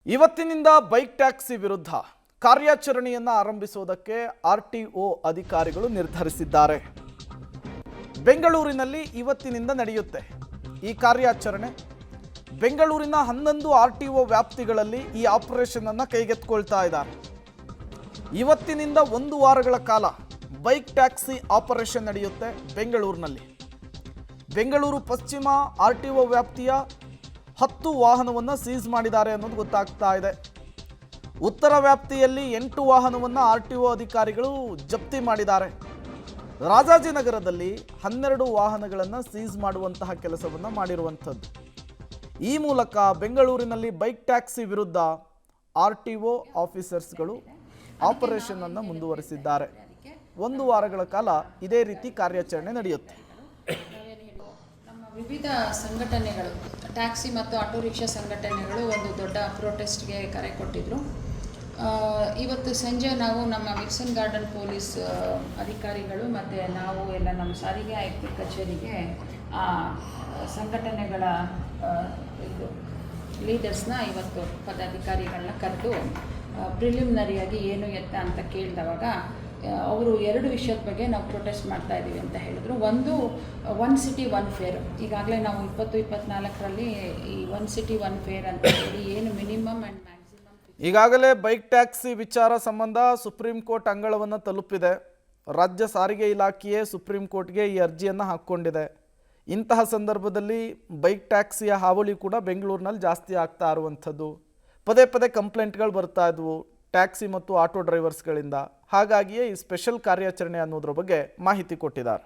ಇವತ್ತಿನಿಂದ bike taxi ವಿರುದ್ಧ ಕಾರ್ಯಾಚರಣೆಯನ್ನು ಆರಂಭಿಸುವುದಕ್ಕೆ ಆರ್ಟಿಒ ಅಧಿಕಾರಿಗಳು ನಿರ್ಧರಿಸಿದ್ದಾರೆ. ಬೆಂಗಳೂರಿನಲ್ಲಿ ಇವತ್ತಿನಿಂದ ನಡೆಯುತ್ತೆ ಈ ಕಾರ್ಯಾಚರಣೆ. ಬೆಂಗಳೂರಿನ 11 ಆರ್ಟಿಒ ವ್ಯಾಪ್ತಿಗಳಲ್ಲಿ ಈ ಆಪರೇಷನ್ ಅನ್ನು ಕೈಗೆತ್ತಿಕೊಳ್ತಾ ಇದ್ದಾರೆ. ಇವತ್ತಿನಿಂದ 1 ವಾರಗಳ ಕಾಲ ಬೈಕ್ ಟ್ಯಾಕ್ಸಿ ಆಪರೇಷನ್ ನಡೆಯುತ್ತೆ ಬೆಂಗಳೂರಿನಲ್ಲಿ. ಬೆಂಗಳೂರು ಪಶ್ಚಿಮ ಆರ್ಟಿಒ ವ್ಯಾಪ್ತಿಯ 10 ವಾಹನವನ್ನು ಸೀಸ್ ಮಾಡಿದ್ದಾರೆ ಅನ್ನೋದು ಗೊತ್ತಾಗ್ತಾ ಇದೆ. ಉತ್ತರ ವ್ಯಾಪ್ತಿಯಲ್ಲಿ 8 ವಾಹನವನ್ನು ಆರ್ಟಿಒ ಅಧಿಕಾರಿಗಳು ಜಪ್ತಿ ಮಾಡಿದ್ದಾರೆ. ರಾಜಾಜಿನಗರದಲ್ಲಿ 12 ವಾಹನಗಳನ್ನು ಸೀಸ್ ಮಾಡುವಂತಹ ಕೆಲಸವನ್ನು ಮಾಡಿರುವಂಥದ್ದು. ಈ ಮೂಲಕ ಬೆಂಗಳೂರಿನಲ್ಲಿ ಬೈಕ್ ಟ್ಯಾಕ್ಸಿ ವಿರುದ್ಧ ಆರ್ಟಿಒ ಆಫೀಸರ್ಸ್ಗಳು ಆಪರೇಷನ್ ಅನ್ನು ಮುಂದುವರಿಸಿದ್ದಾರೆ. 1 ವಾರಗಳ ಕಾಲ ಇದೇ ರೀತಿ ಕಾರ್ಯಾಚರಣೆ ನಡೆಯುತ್ತೆ. ವಿವಿಧ ಸಂಘಟನೆಗಳು, ಟ್ಯಾಕ್ಸಿ ಮತ್ತು ಆಟೋ ರಿಕ್ಷಾ ಸಂಘಟನೆಗಳು ಒಂದು ದೊಡ್ಡ ಪ್ರೊಟೆಸ್ಟ್ಗೆ ಕರೆ ಕೊಟ್ಟಿದ್ದರು. ಇವತ್ತು ಸಂಜೆ ನಾವು ನಮ್ಮ ವಿಲ್ಸನ್ ಗಾರ್ಡನ್ ಪೊಲೀಸ್ ಅಧಿಕಾರಿಗಳು ಮತ್ತು ನಾವು ಎಲ್ಲ ನಮ್ಮ ಸಾರಿಗೆ ಆಯುಕ್ತರ ಕಚೇರಿಗೆ ಆ ಸಂಘಟನೆಗಳ ಇದು ಲೀಡರ್ಸ್ನ ಇವತ್ತು ಪದಾಧಿಕಾರಿಗಳನ್ನ ಕರೆದು ಪ್ರಿಲಿಮಿನರಿಯಾಗಿ ಏನು ಎತ್ತ ಅಂತ ಕೇಳಿದವಾಗ ಅವರು 2 ವಿಷಯದ ಬಗ್ಗೆ ನಾವು ಪ್ರೊಟೆಸ್ಟ್ ಮಾಡ್ತಾ ಇದ್ದೀವಿ ಅಂತ ಹೇಳಿದ್ರು. ಒಂದು, 1 ಸಿಟಿ 1 ಫೇರ್. ಈಗಾಗಲೇ ನಾವು 2024ರಲ್ಲಿ ಈ 1 ಸಿಟಿ 1 ಫೇರ್ ಅಂತ ಹೇಳಿ ಏನು ಮಿನಿಮಮ್ ಆ್ಯಂಡ್ ಮ್ಯಾಕ್ಸಿಮಮ್. ಈಗಾಗಲೇ ಬೈಕ್ ಟ್ಯಾಕ್ಸಿ ವಿಚಾರ ಸಂಬಂಧ ಸುಪ್ರೀಂ ಕೋರ್ಟ್ ಅಂಗಳವನ್ನು ತಲುಪಿದೆ. ರಾಜ್ಯ ಸಾರಿಗೆ ಇಲಾಖೆಯೇ ಸುಪ್ರೀಂ ಕೋರ್ಟ್ಗೆ ಈ ಅರ್ಜಿಯನ್ನು ಹಾಕ್ಕೊಂಡಿದೆ. ಇಂತಹ ಸಂದರ್ಭದಲ್ಲಿ ಬೈಕ್ ಟ್ಯಾಕ್ಸಿಯ ಹಾವಳಿ ಕೂಡ ಬೆಂಗಳೂರಿನಲ್ಲಿ ಜಾಸ್ತಿ ಆಗ್ತಾ ಇರುವಂಥದ್ದು. ಪದೇ ಪದೇ ಕಂಪ್ಲೇಂಟ್ಗಳು ಬರ್ತಾ ಇದ್ವು ಟ್ಯಾಕ್ಸಿ ಮತ್ತು ಆಟೋ ಡ್ರೈವರ್ಸ್ಗಳಿಂದ. ಹಾಗಾಗಿಯೇ ಈ ಸ್ಪೆಷಲ್ ಕಾರ್ಯಾಚರಣೆ ಅನ್ನೋದ್ರ ಬಗ್ಗೆ ಮಾಹಿತಿ ಕೊಟ್ಟಿದ್ದಾರೆ.